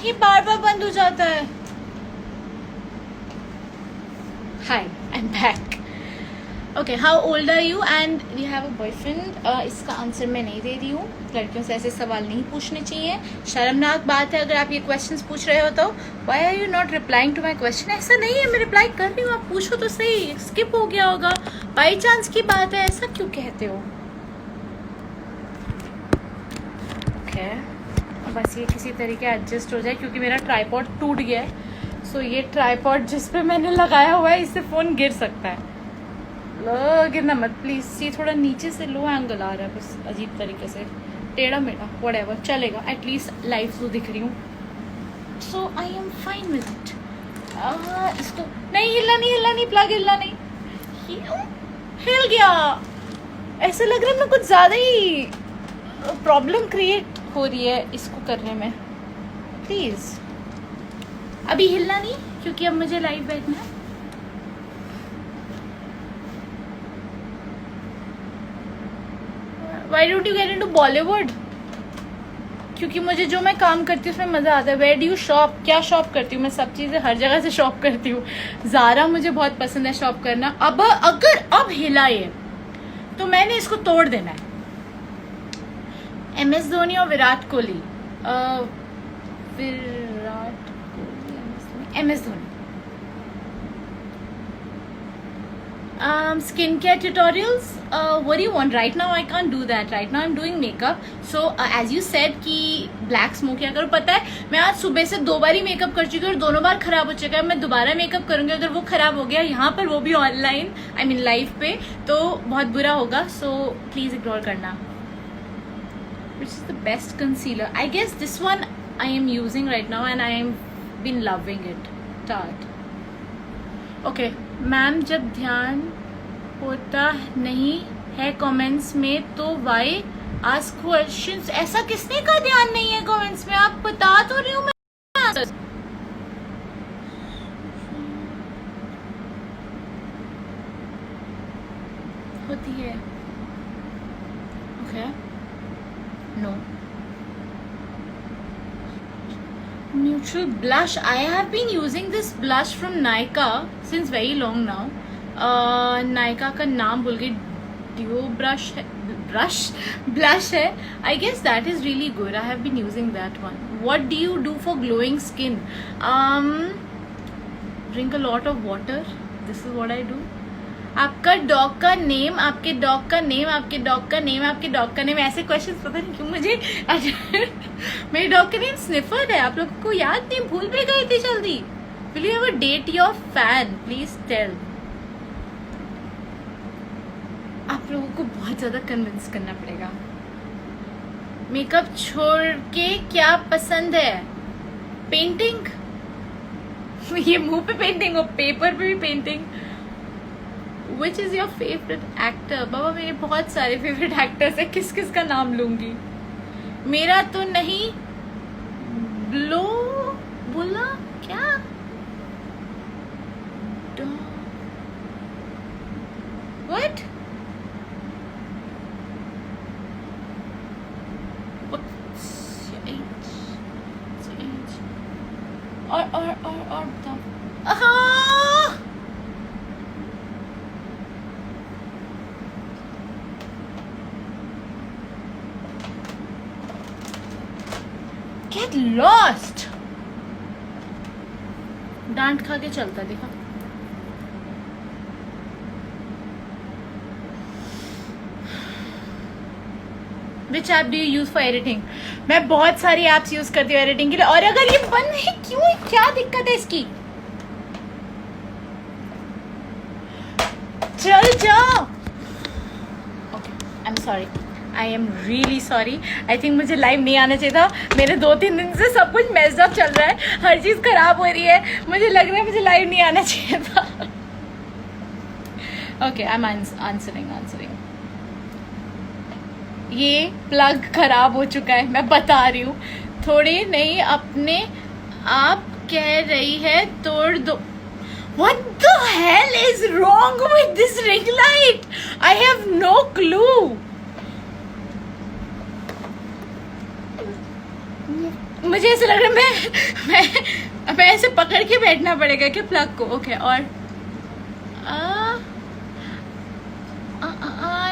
ये बार बार बंद हो जाता है. Hi, I'm back. Okay, how old are you and do you have a boyfriend? इसका आंसर मैं नहीं दे रही हूँ. लड़कियों से ऐसे सवाल नहीं पूछने चाहिए. शर्मनाक बात है अगर आप ये क्वेश्चंस पूछ रहे हो तो. Why are you not replying to my question? ऐसा नहीं है, मैं रिप्लाई कर रही हूँ, आप पूछो तो सही. स्किप हो गया होगा, बाई चांस की बात है, ऐसा क्यों कहते हो? Okay. बस ये किसी तरीके एडजस्ट हो जाए क्योंकि मेरा ट्राइपॉड टूट गया है. सो ये ट्राइपॉड जिस पे मैंने लगाया हुआ है इससे फ़ोन गिर सकता है. गिरना मत प्लीज़. ये थोड़ा नीचे से लो एंगल आ रहा है बस अजीब तरीके से, टेढ़ा मेढ़ा, व्हाटएवर चलेगा. एटलीस्ट लाइफ तो दिख रही हूँ. So I am fine with it. इसको नहीं हिलना, नहीं हिलना, नहीं प्लग हिलना नहीं. हिल गया. ऐसा लग रहा है मैं कुछ ज़्यादा ही प्रॉब्लम क्रिएट हो रही है इसको करने में. प्लीज़ अभी हिलना नहीं क्योंकि अब मुझे लाइव बैठना है. Why don't you get into Bollywood? क्योंकि मुझे जो मैं काम करती हूँ उसमें मज़ा आता है. Where do you shop? क्या शॉप करती हूँ मैं? सब चीज़ें हर जगह से शॉप करती हूँ. ज़ारा मुझे बहुत पसंद है शॉप करना. अब अगर अब हिला ये तो मैंने इसको तोड़ देना है. MS धोनी और Virat Kohli. Virat Kohli, MS Dhoni. Skincare tutorials. What do you want? Right now I can't do that. Right now I'm doing makeup. So as you said कि black smoke क्या करो, पता है मैं आज सुबह से 2 बार ही मेकअप कर चुकी हूँ और दोनों बार खराब हो चुका है. मैं दोबारा मेकअप करूंगी अगर वो खराब हो गया यहाँ पर, वो भी ऑनलाइन, आई मीन लाइव पे, तो बहुत बुरा होगा. सो प्लीज इग्नोर करना. Which is the best concealer? I guess this one I am using right now and I am been loving it. Tarte. Okay, ma'am जब ध्यान होता नहीं है कमेंट्स में तो वाई आस्क क्वेश्चंस. ऐसा किसने का ध्यान नहीं है कमेंट्स में? आप बता तो रही हूँ मैं. होती है. Okay. No. Neutral blush. I have been using this blush from Nykaa since very long now. Nykaa का नाम भूल गई. Duo brush blush है. I guess that is really good. I have been using that one. What do you do for glowing skin? Drink a lot of water. This is what I do. आपका dog का name, आपके dog का name, आपके dog का name, आपके dog का name. ऐसे question पता नहीं क्यों मुझे. मेरे डॉग का नेम स्निफर है. आप लोगों को याद नहीं? भूल भी गई थी जल्दी. Will you ever date your fan? Please tell. आप लोगों को बहुत ज्यादा कन्विंस करना पड़ेगा. मेकअप छोड़ के क्या पसंद है? पेंटिंग. ये मुंह पे पेंटिंग हो, पेपर पे भी painting. Which is your favorite actor? बाबा मेरे बहुत सारे फेवरेट एक्टर्स है. किस किस का नाम लूंगी? मेरा तो नहीं ब्लो बोला क्या? What? What's your age? What's your age? और बताओ. Get lost. डांट खा के चलता देखा. Which app do you use for editing? मैं बहुत सारी एप्स यूज करती हूँ एडिटिंग के लिए. और अगर ये बंद है क्यों? क्या दिक्कत है इसकी? चल जाओ. Okay, I'm sorry. I am really sorry. I think मुझे लाइव नहीं आना चाहिए था. मेरे 2-3 दिन से सब कुछ मेस्ड अप चल रहा है, हर चीज़ खराब हो रही है. मुझे लग रहा है मुझे लाइव नहीं आना चाहिए था. Okay, I am answering. ये प्लग खराब हो चुका है, मैं बता रही हूँ. थोड़ी नहीं अपने आप कह रही है तोड़ दो. What the hell is wrong with this ring light? I have no clue. मुझे ऐसा लग रहा है मैं ऐसे पकड़ के बैठना पड़ेगा क्या प्लग को? ओके और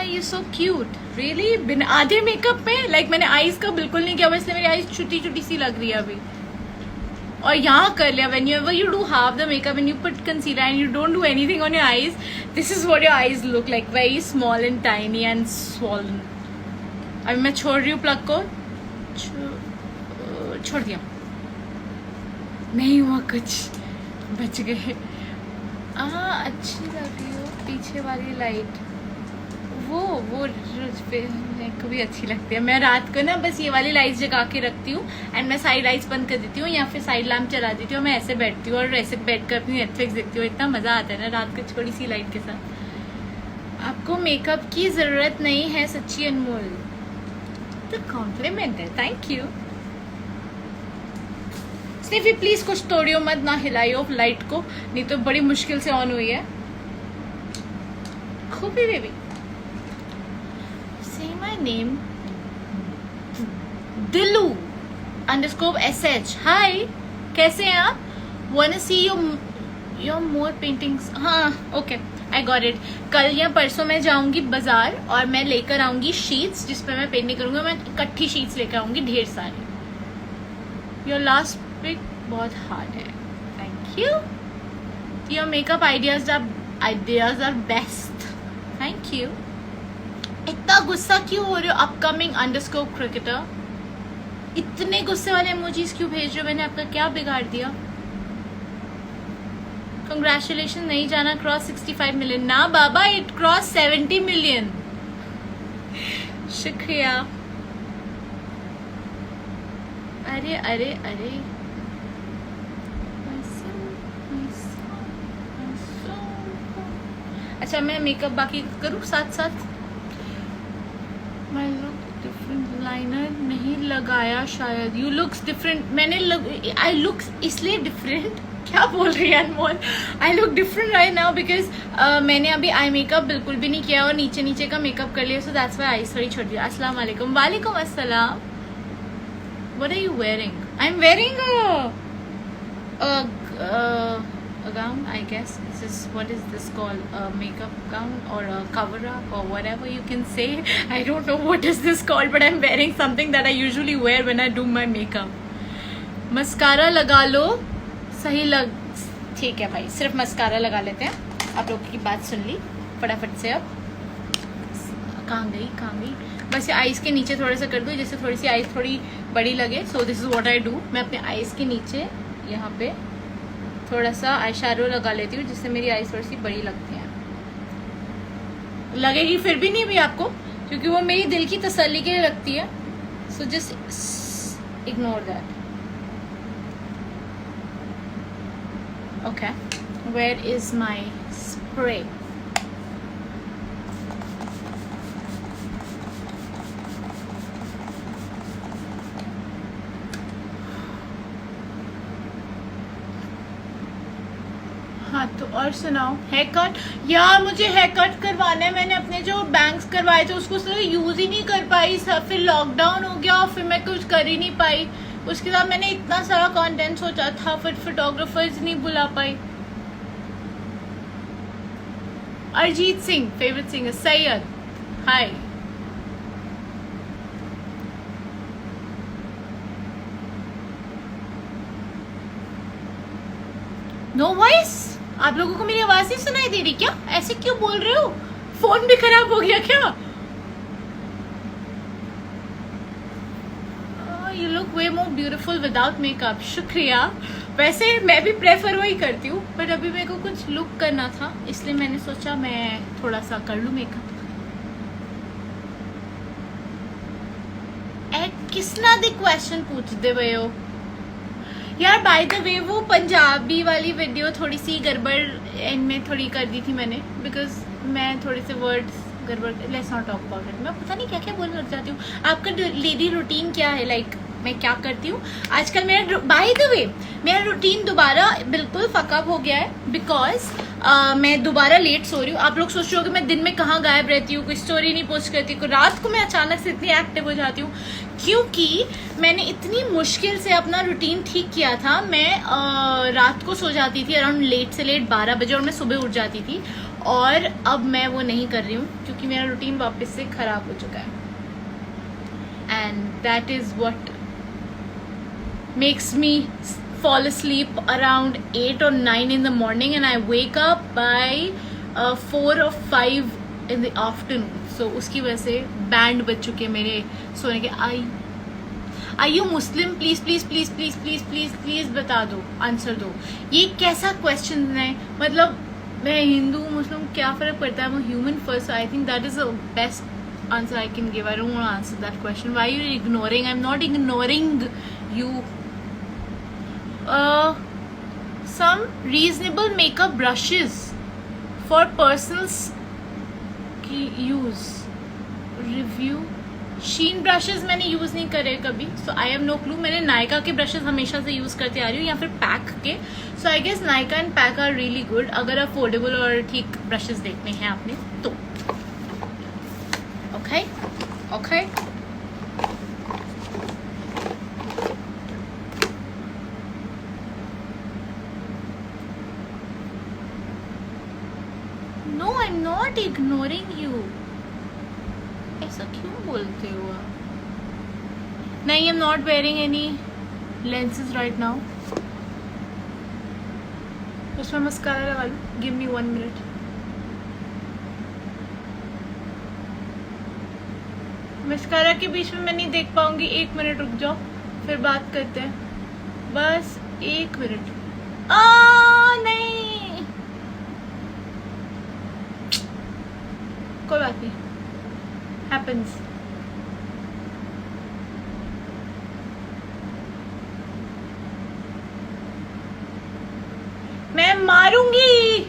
यू सो क्यूट रियली। बिना आधे मेकअप में लाइक मैंने आईज का बिल्कुल नहीं किया, इसलिए मेरी आईज छोटी छोटी सी लग रही है अभी। और यहाँ कर लिया when you do half the makeup and you put concealer and you don't do anything on your eyes, this is what your eyes look like, very small and tiny and swollen. अभी मैं छोड़ रही हूँ plug को, छोड़ दिया, नहीं हुआ कुछ, बच गए। अच्छी लग रही हो पीछे वाली लाइट, वो मेरे भी अच्छी लगती है। मैं रात को ना बस ये वाली लाइट्स जगा के रखती हूँ एंड मैं साइड लाइट्स बंद कर देती हूँ या फिर साइड लैम्प चला देती हूँ। मैं ऐसे बैठती हूँ और ऐसे बैठ कर अपनी नेटफ्लिक्स देखती हूँ। इतना मज़ा आता है ना रात को छोटी सी लाइट के साथ। आपको मेकअप की ज़रूरत नहीं है सच्ची अनमोल, तो कॉम्प्लीमेंट है, थैंक यू। स्नीफी प्लीज कुछ तोड़ियो मत, ना हिलाइयो लाइट को, नहीं तो बड़ी मुश्किल से ऑन हुई है। खूबी baby say my name, Dilu _SH। हाय कैसे हैं आप? wanna see your more paintings? हाँ ओके आई गॉट इट। कल या परसों मैं जाऊंगी बाजार और मैं लेकर आऊंगी शीट्स जिसपे मैं पेंटिंग करूंगी। मैं इकट्ठी शीट्स लेकर आऊंगी ढेर सारी। योर लास्ट पिक बहुत हार्ड है, thank you. Your makeup ideas are best, thank you. इतना गुस्सा क्यों हो रहे हो अपकमिंग _क्रिकेटर? इतने गुस्से वाले इमोजीज क्यों भेज रहे हो? मैंने आपका क्या बिगाड़ दिया? कंग्रेचुलेशन, नहीं जाना क्रॉस 65 मिलियन। ना बाबा, इट क्रॉस 70 मिलियन। शुक्रिया। अरे अरे अरे अच्छा मैं मेकअप बाकी करूँ साथ साथ। मैं लुक डिफरेंट, लाइनर नहीं लगाया शायद। यू लुक्स डिफरेंट, मैंने आई लुक्स इसलिए डिफरेंट, क्या बोल रही है Anmol? I look different right now because मैंने अभी आई मेकअप बिल्कुल भी नहीं किया और नीचे नीचे का मेकअप कर लिया, सो दैट्स व्हाई आई थोड़ी छोड़ दिया। अस्सलाम वालेकुम। वालेकुम अस्सलाम। What are you wearing? I am wearing a gown, I guess. This is, what is this called? A makeup gown or a cover up or whatever you can say. I don't know what is this called, but I'm wearing something that I usually wear when I do my makeup. Mascara लगा लो, सही लग। ठीक है भाई, सिर्फ mascara लगा लेते हैं। आप लोगों की बात सुन ली फटाफट से। अब कहाँ गई? बस ये आईज के नीचे थोड़ा सा कर दूँ जिससे थोड़ी सी आईज थोड़ी बड़ी लगे। So this is what I do. मैं अपने आईज के नीचे यहाँ पे थोड़ा सा आई शैडो लगा लेती हूँ जिससे मेरी आईज थोड़ी सी बड़ी लगती हैं। लगेगी फिर भी नहीं भी आपको, क्योंकि वो मेरी दिल की तसल्ली के लिए लगती है। So just ignore that. Okay, where is my spray? हाँ तो और सुनाओ। हेयर कट, यार मुझे हेयर कट करवाना है। मैंने अपने जो बैंग्स करवाए थे उसको यूज ही नहीं कर पाई, फिर लॉकडाउन हो गया और फिर मैं कुछ कर ही नहीं पाई। उसके बाद मैंने इतना सारा कंटेंट सोचा था, फिर फोटोग्राफर्स नहीं बुला पाई। Arijit Singh favourite singer. Syed hi. No voice, आप लोगों को मेरी आवाज नहीं सुनाई दे रही क्या? ऐसे क्यों बोल रहे हो? फोन भी खराब हो गया क्या? You look way more beautiful without makeup. शुक्रिया। वैसे मैं भी प्रेफर वही करती हूँ, पर अभी मेरे को कुछ लुक करना था इसलिए मैंने सोचा मैं थोड़ा सा कर लूँ मेकअप। किसना दी क्वेश्चन पूछ दे भाई हो यार। बाय द वे वो पंजाबी वाली वीडियो थोड़ी सी गड़बड़ इनमें थोड़ी कर दी थी मैंने, बिकॉज मैं थोड़े से वर्ड्स गड़बड़। Let's not talk about it. मैं पता नहीं क्या क्या बोलने लग जाती हूँ। आपका डेली रूटीन क्या है? लाइक मैं क्या करती हूँ आजकल। मेरा बाय द वे मेरा रूटीन दोबारा बिल्कुल फकअप हो गया है बिकॉज मैं दोबारा लेट सो रही हूँ। आप लोग सोच रहे हो कि मैं दिन में कहाँ गायब रहती हूँ, कोई स्टोरी नहीं पोस्ट करती, कोई रात को मैं अचानक से इतनी एक्टिव हो जाती हूँ क्योंकि मैंने इतनी मुश्किल से अपना रूटीन ठीक किया था। मैं रात को सो जाती थी अराउंड लेट से लेट 12 बजे और मैं सुबह उठ जाती थी, और अब मैं वो नहीं कर रही हूँ क्योंकि मेरा रूटीन वापस से खराब हो चुका है। And that is what makes me fall asleep around 8 or 9 in the morning and I wake up by 4 or 5 in the afternoon. So उसकी वजह से बैंड बज चुके हैं मेरे सोने के। I you Muslim? Please please please please please please please बता दो, आंसर दो। ये कैसा क्वेश्चन है? मतलब मैं हिंदू मुस्लिम क्या फर्क पड़ता है? वो human first. I think that is the best answer I can give. I don't want to answer that question. Why are you ignoring? I'm not ignoring you. Some reasonable makeup brushes for personals की use review. शीन brushes मैंने use नहीं करे कभी, सो I have no clue. मैंने नायका के brushes हमेशा से use करते आ रही हूँ या फिर पैक के। So I guess Nykaa and PAC are really good अगर अफोर्डेबल और ठीक ब्रशेस देखने हैं आपने तो। Okay okay no I am not ignoring you. ऐसा क्यों बोलते हो आप? नहीं, I am not wearing any lenses right now. उसमें मस्कारा लगा लूँ। Give me 1 minute. मस्कारा के बीच में मैं नहीं देख पाऊंगी। 1 मिनट रुक जाओ, फिर बात करते हैं। बस 1 मिनट। नहीं, कोई बात नहीं, happens. मैं मारूंगी।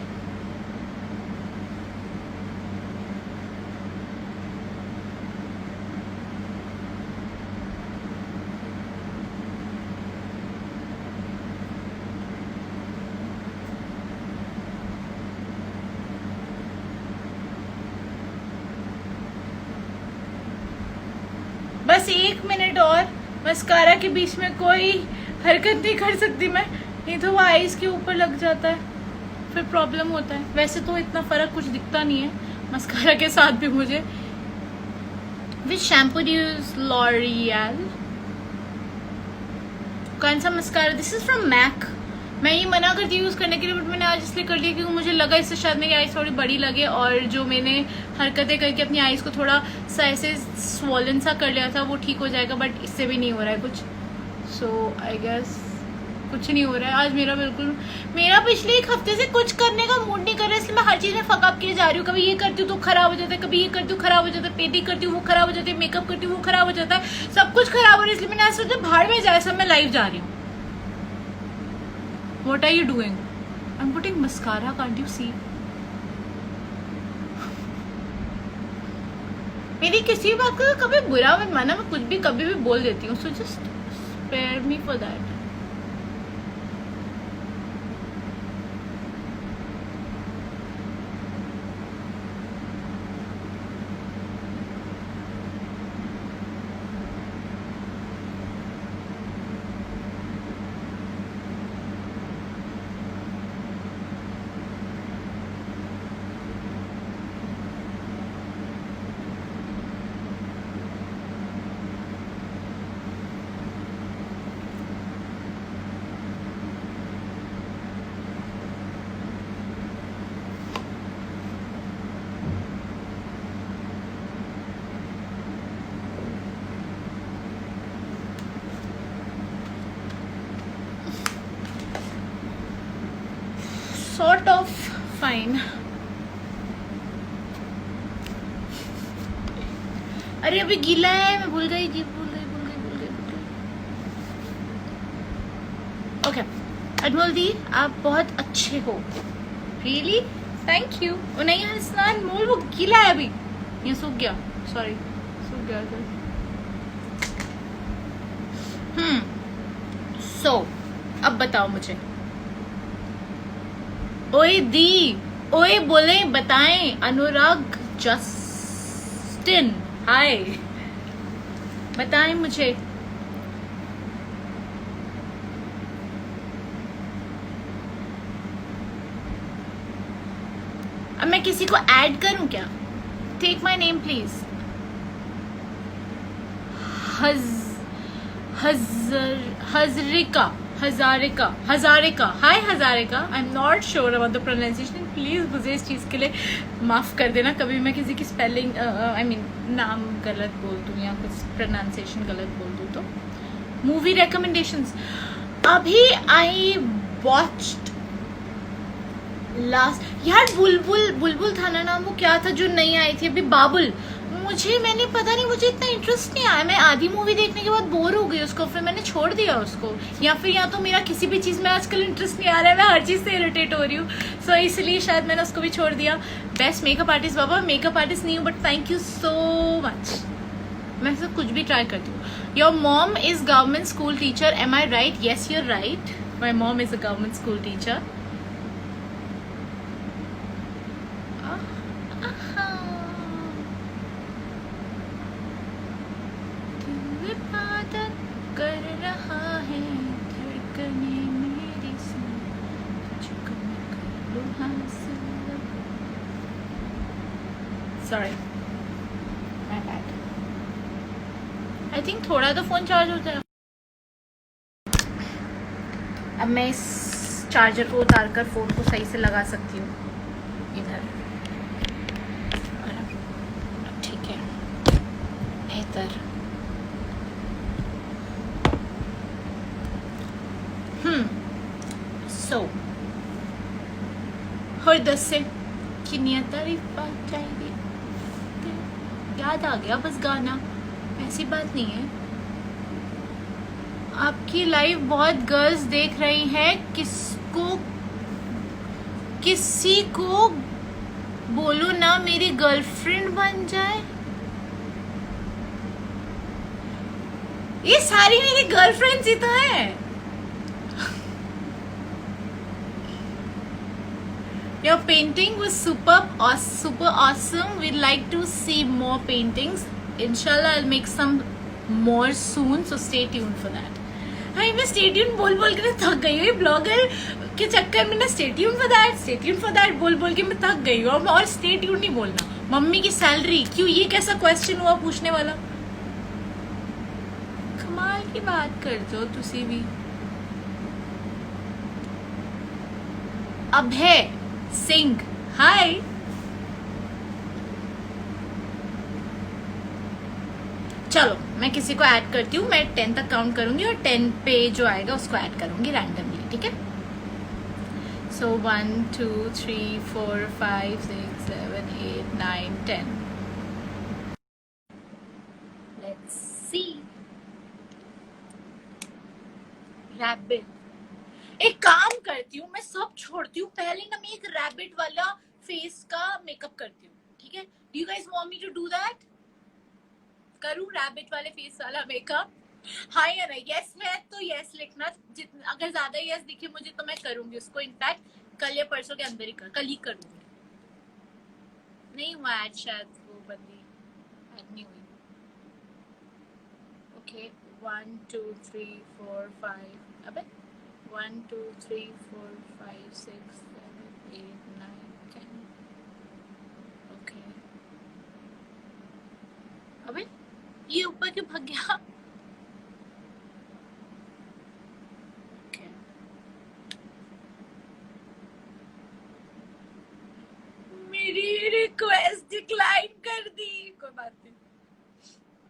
बस 1 मिनट और। मस्कारा के बीच में कोई हरकत नहीं कर सकती मैं, नहीं तो वो आईज के ऊपर लग जाता है, फिर प्रॉब्लम होता है। वैसे तो इतना फर्क कुछ दिखता नहीं है मस्कारा के साथ भी मुझे। Which shampoo do use? L'Oreal. कौन सा mascara? This is from MAC. मैं ये मना करती हूँ यूज करने के लिए, बट मैंने आज इसलिए कर लिया क्योंकि मुझे लगा इससे शायद मेरी आईज थोड़ी बड़ी लगे, और जो मैंने हरकतें करके अपनी आईज को थोड़ा सा ऐसे स्वॉलन सा कर लिया था वो ठीक हो जाएगा, बट इससे भी नहीं हो रहा है कुछ। सो आई गेस कुछ नहीं हो रहा है आज मेरा बिल्कुल। मेरा पिछले 1 हफ्ते से कुछ करने का मूड नहीं कर रहा है, इसलिए मैं हर चीज में फकअप किए जा रही हूँ। कभी ये करती हूँ तो खराब हो जाता है, कभी ये करती हूँ खराब हो जाता है, पेटी करती हूँ वो खराब हो जाती है, मेकअप करती हूँ वो खराब हो जाता है, सब कुछ खराब हो रहा है। इसलिए मैंने आज सोचा भाड़ में जाए सब, मैं लाइव जा रही हूँ। What are you doing? I'm putting mascara. Can't you see? मेरी किसी बात का कभी बुरा मत माना, मैं कुछ भी कभी भी बोल देती हूँ, so just spare me for that. Sort of fine. अरे अभी गीला है, मैं भूल गई। ओके अनमोल दी, आप बहुत अच्छे हो। Really thank you. नहीं हसनान मोल, वो गीला है अभी, ये सूख गया, सॉरी सूख गया। सो अब बताओ मुझे, ओए दी, ओए बोले बताएं, अनुराग जस्टिन हाय, बताएं मुझे। अब मैं किसी को ऐड करूं क्या? Take my name please. Hazarika, Hazarika hi Hazarika. I am not sure about the pronunciation, please मुझे इस चीज के लिए माफ कर देना कभी मैं किसी की स्पेलिंग आई मीन नाम गलत बोल दूं या कुछ प्रोनाउंसिएशन गलत बोल दूं तो। मूवी रिकमेंडेशंस, अभी आई वॉच्ड लास्ट, यार बुलबुल था ना नाम, वो क्या था जो नई आई थी अभी, बाबुल। मैंने पता नहीं, मुझे इतना इंटरेस्ट नहीं आया, मैं आधी मूवी देखने के बाद बोर हो गई उसको, फिर मैंने छोड़ दिया उसको। या फिर या तो मेरा किसी भी चीज में आजकल इंटरेस्ट नहीं आ रहा है, मैं हर चीज से इरिटेट हो रही हूँ, सो इसलिए शायद मैंने उसको भी छोड़ दिया। बेस्ट मेकअप आर्टिस्ट, बाबा मेकअप आर्टिस्ट नहीं हूँ but thank you so much, मैं सब कुछ भी ट्राई करती हूँ। Your mom is government school teacher, am I right? Yes you're right, my mom is a government school teacher. कर रहा है धड़कने मेरी sorry my bad, I think थोड़ा तो फोन चार्ज होता है। अब मैं इस चार्जर को उतार कर फोन को सही से लगा सकती हूँ इधर, ठीक है बेहतर। सो और 10 से कितनी तारीफ चाहिए, याद आ गया बस गाना, ऐसी बात नहीं है। आपकी लाइव बहुत गर्ल्स देख रही हैं, किसी को बोलो ना मेरी गर्लफ्रेंड बन जाए। ये सारी मेरी गर्लफ्रेंड्स ही तो है। Your painting was super awesome. We'd like to see more paintings. Inshallah, I'll make some more soon. So stay tuned for that. हाँ मैं stay tuned बोल के थक गई हूँ, ब्लॉगर के चक्कर में ना stay tuned for that बोल के मैं थक गई हूँ। और stay tuned नहीं बोलना। मम्मी की सैलरी क्यों, ये कैसा क्वेश्चन हुआ पूछने वाला? कमाल की बात कर दो तुसी भी। अभय सिंह हाय, चलो मैं किसी को ऐड करती हूँ, मैं 10 तक काउंट करूंगी और 10 पे जो आएगा उसको ऐड करूंगी रैंडमली, ठीक है? सो 1 2 3 4 5 6 7 8 9 10। Let's see. रैबिट, एक काम करती हूँ मैं, सब छोड़ती हूँ, पहले ना मैं एक रैबिट वाला फेस का मेकअप करती हूँ, ठीक है? Do you guys want me to do that? करूँ रैबिट वाले फेस वाला मेकअप? हाँ या नहीं? यस है तो यस लिखना, जितना अगर ज्यादा यस दिखे मुझे तो मैं करूंगी उसको, इनफैक्ट कल या परसों के अंदर ही कल ही करूंगी। नहीं हुआ ऐड, शायद वो बंदी ऐड नहीं हुई। ओके 1 2 3 4 5, अबे 1 2 3 4 5 6 7 8 9 10। ओके अबे ये ऊपर क्यों भाग गया? Okay. मेरी रिक्वेस्ट डिक्लाइन कर दी, कोई बात नहीं,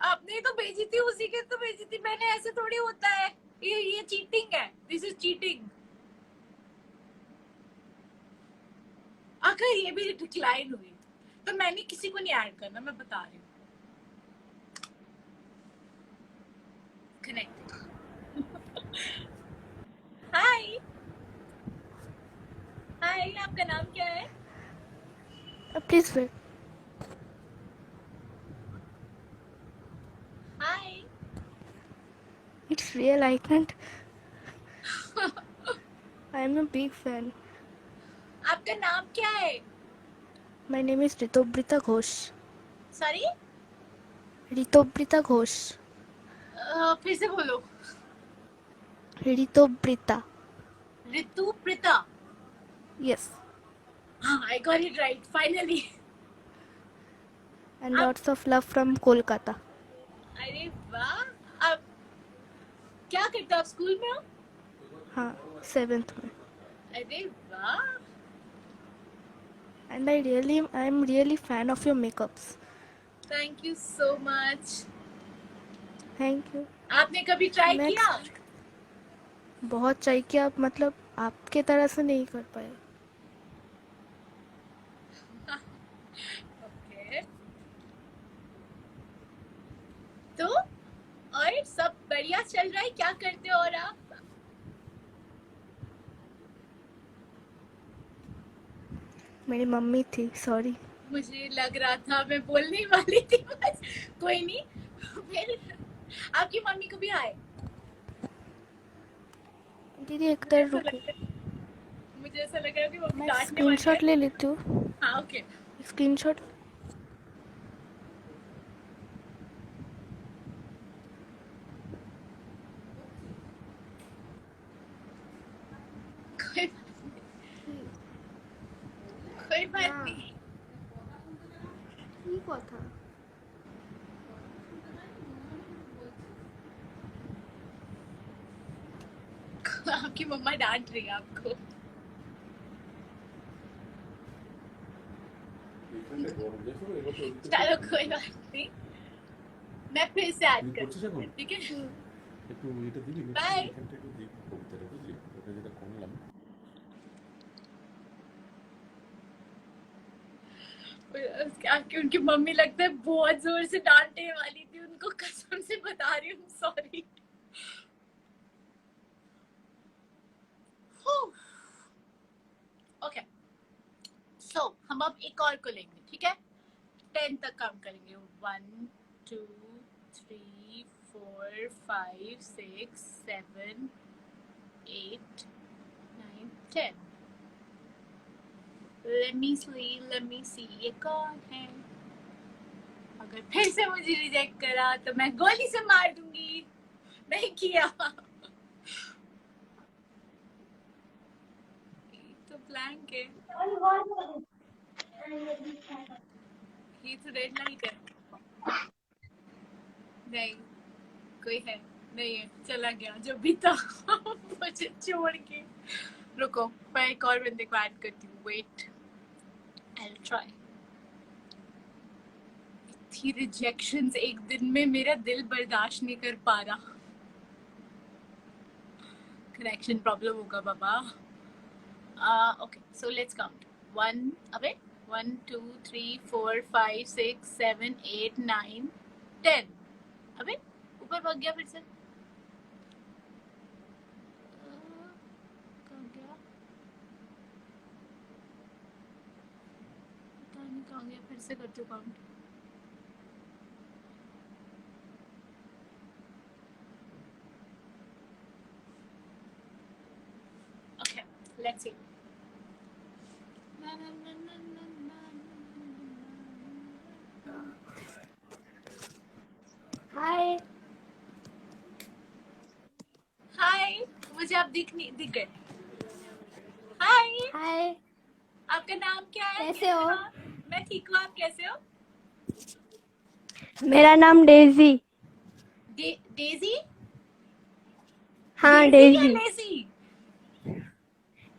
आपने तो भेजी थी, उसी के तो भेजी थी मैंने, ऐसे थोड़ी होता है, ये चीटिंग है, दिस इज चीटिंग। अगर ये भी डिक्लाइन हुई तो मैंने किसी को नहीं ऐड करना, मैं बता रही हूँ। कनेक्ट। हाय हाय, आपका नाम क्या है? Please wait. Hi it's real. I can't. I am a big fan. आपका नाम क्या है? My name is Ritobrita Ghosh. Sorry, Ritobrita Ghosh. फिर से बोलो। Ritobrita. ऋतु प्रीता। Yes. हाँ, I got it right finally. And आप, lots of love from Kolkata. अरे वाह, आप क्या करते हो? आप स्कूल में हो? हाँ, 7th में. अरे वाह, And I am really fan of your makeups. Thank you so much. Thank you. आपने कभी ट्राई किया? Next. बहुत ट्राई किया, मतलब आपके तरह से नहीं कर पाए. ओके, तो और सब बढ़िया चल रहा है? क्या करते हो और आप? मेरी मम्मी थी, सॉरी. मुझे लग रहा था, मैं बोलने वाली थी बस। कोई नहीं। फिर आपकी मम्मी कभी आए? दीदी एक तरह रुको, मुझे ऐसा लग रहा है कि मम्मी मैं डांटने वाली है। स्क्रीनशॉट ले लेती हूँ. हाँ, ओके। स्क्रीनशॉट. कोई बात नहीं। কি কথা? आपकी मम्मा डांट रही है आपको। चलो कोई बात नहीं, मैं फिर से ऐड करती हूँ, ठीक है? একটু এটা দিবি বাই। এখানটা একটু দিবি কবিতাটা বুঝলি ওটা যেটা করলাম आपकी उनकी मम्मी लगता है बहुत जोर से डांटने वाली थी उनको, कसम से बता रही हूँ, सॉरी। ओके, सो हम अब एक और को लेंगे, ठीक है? 10 तक काउंट करेंगे। 1 2 3 4 5 6 7 8 9 10। Let me see, ये कौन है? अगर फिर से मुझे रिजेक्ट करा तो मैं गोली से मार दूंगी। नहीं किया। तो ब्लैंक है, ये तो रेड लाइट है। नहीं, कोई है नहीं है, चला गया जो भी था मुझे छोड़ के। रुको, मैं एक और बंदे को ऐड करती हूँ, वेट, आई विल ट्राई। इतनी रिजेक्शंस एक दिन में मेरा दिल बर्दाश्त नहीं कर पा रहा। कनेक्शन प्रॉब्लम होगा बाबा। Okay, so let's count. 1 अबे 1 2 3 4 5 6 7 8 9 10। अबे ऊपर भाग गया फिर से। कहाँ गया? पता नहीं कहाँ गया, फिर से करती हूँ count. Okay, let's see. Hi. Hi, मुझे आप दिख गए। हाय, हाय. आपका नाम क्या है? कैसे हो? मैं ठीक हूँ, आप कैसे हो? मेरा नाम डेजी. डेजी? हाँ, डेजी या Daisy. Lazy?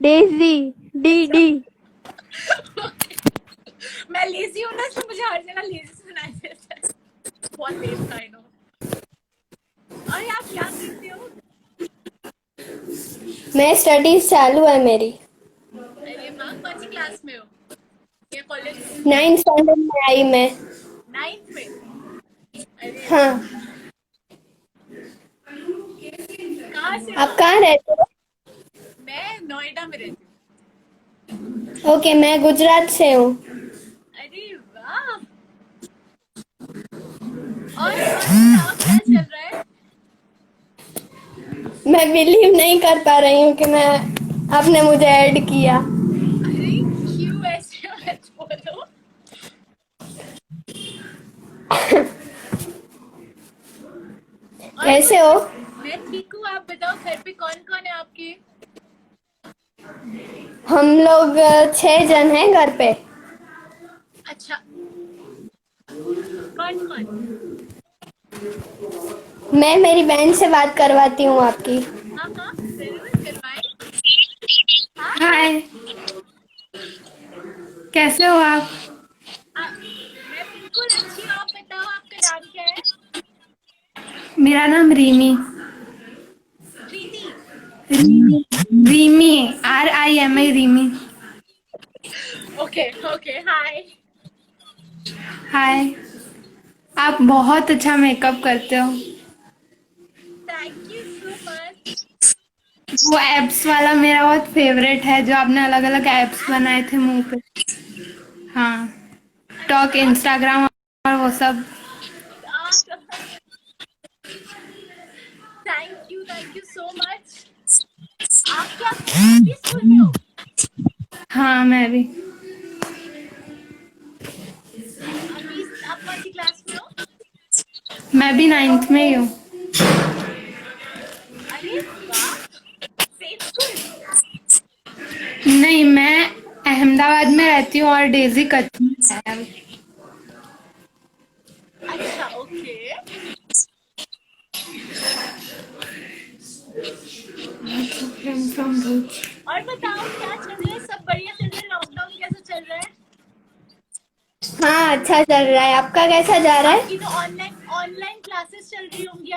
Daisy. D D. मैं लेजी हूँ ना, इसलिए मुझे हर जगह लेजी सुनाई देता है। बहुत लेट था, आई नो। और आप क्या करते हो? मैं स्टडीज चालू है मेरी. अरे वाह, कौन सी क्लास में हो? या कॉलेज में? 9th स्टैंडर्ड में आई मैं. 9th में? अरे हाँ. कहाँ से हो आप कहाँ रहते हो? मैं नोएडा में रहती हूँ। ओके, मैं गुजरात से हूँ. अरे वाह। और बताओ क्या चल रहा है? मैं बिलीव नहीं कर पा रही हूँ कि मैं आपने मुझे ऐड किया। अरे क्यों ऐसे मत बोलो। और कैसे हो? मैं ठीक हूँ, आप बताओ घर पे कौन कौन है आपके? हम लोग 6 जन हैं घर पे। अच्छा, कौन कौन? मैं मेरी बहन से बात करवाती हूँ आपकी। हाँ हाँ जरूर करवाएं। हाय, कैसे हो आप? मैं बिल्कुल अच्छी हूँ, आप बताओ आपका नाम क्या है? मेरा नाम Rimi. Preeti. Rimi, RIMI, Rimi. Okay okay hi. Hi, आप बहुत अच्छा मेकअप करते हो। Thank you so much. वो एप्स वाला मेरा बहुत फेवरेट है, जो आपने अलग अलग एप्स बनाए थे मुंह पे। हाँ, टॉक, अच्छा इंस्टाग्राम और वो सब। Thank you so much. आप क्या भी स्कूल में हो? हाँ, मैं भी। अभी आप कौन सी क्लास में हो? मैं भी 9th में ही हूँ। अरे वाह, सेम स्कूल। नहीं, मैं अहमदाबाद में रहती हूँ और डेजी कच्छ में है। अच्छा ओके। और बताओ क्या चल रहा है, सब बढ़िया चल रहा है? लॉकडाउन कैसा चल रहा है? हाँ, अच्छा चल रहा है। आपका कैसा जा रहा है? आपकी तो ऑनलाइन ऑनलाइन क्लासेस चल रही होंगी